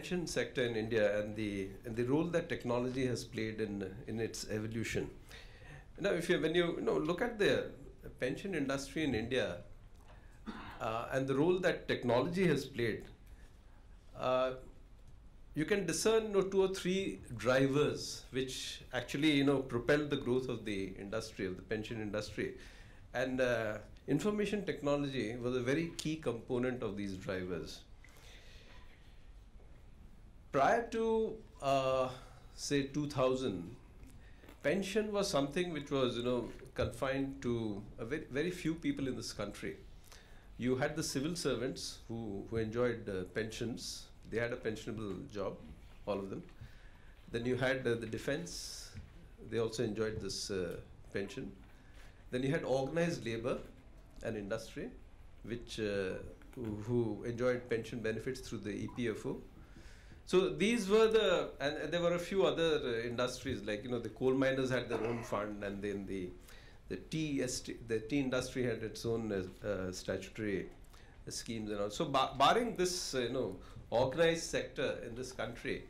pension sector in India and the role that technology has played in its evolution. Now, if you when you look at the pension industry in India and the role that technology has played, you can discern two or three drivers which actually propelled the growth of the industry, of the pension industry, and information technology was a very key component of these drivers. Prior to say 2000, pension was something which was confined to a very few people in this country. You had the civil servants who enjoyed pensions. They had a pensionable job, all of them. Then you had the defense. They also enjoyed this pension. Then you had organized labor and industry, which who enjoyed pension benefits through the EPFO. So these were and there were a few other industries, like the coal miners had their own fund, and then the tea industry had its own statutory schemes and all. So barring this organized sector in this country,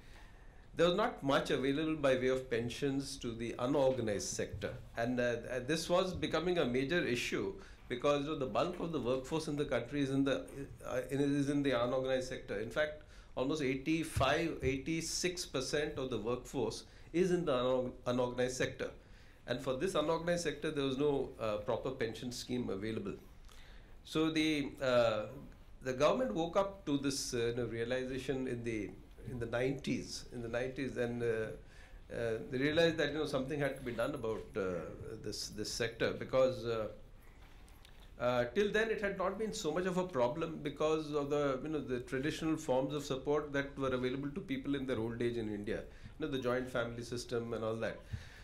there was not much available by way of pensions to the unorganized sector, and this was becoming a major issue because the bulk of the workforce in the country is in the unorganized sector. In fact, almost 86% of the workforce is in the unorganized sector, and for this unorganized sector there was no proper pension scheme available. So the government woke up to this realization in the 90s, and they realized that something had to be done about this sector, because till then it had not been so much of a problem because of the traditional forms of support that were available to people in their old age in India, the joint family system and all that.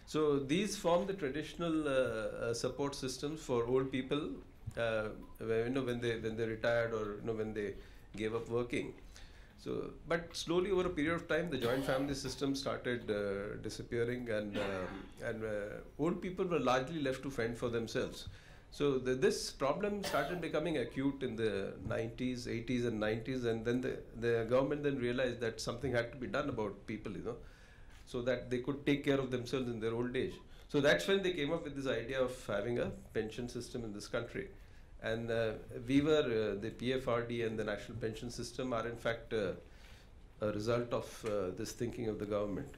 So these form the traditional support systems for old people when they retired, or when they gave up working. So, but slowly over a period of time, the joint family system started disappearing, and old people were largely left to fend for themselves. So this problem started becoming acute in the 90s, 80s and 90s, and then the government then realized that something had to be done about people, so that they could take care of themselves in their old age. So that's when they came up with this idea of having a pension system in this country. And we were, the PFRDA and the National Pension System are in fact a result of this thinking of the government.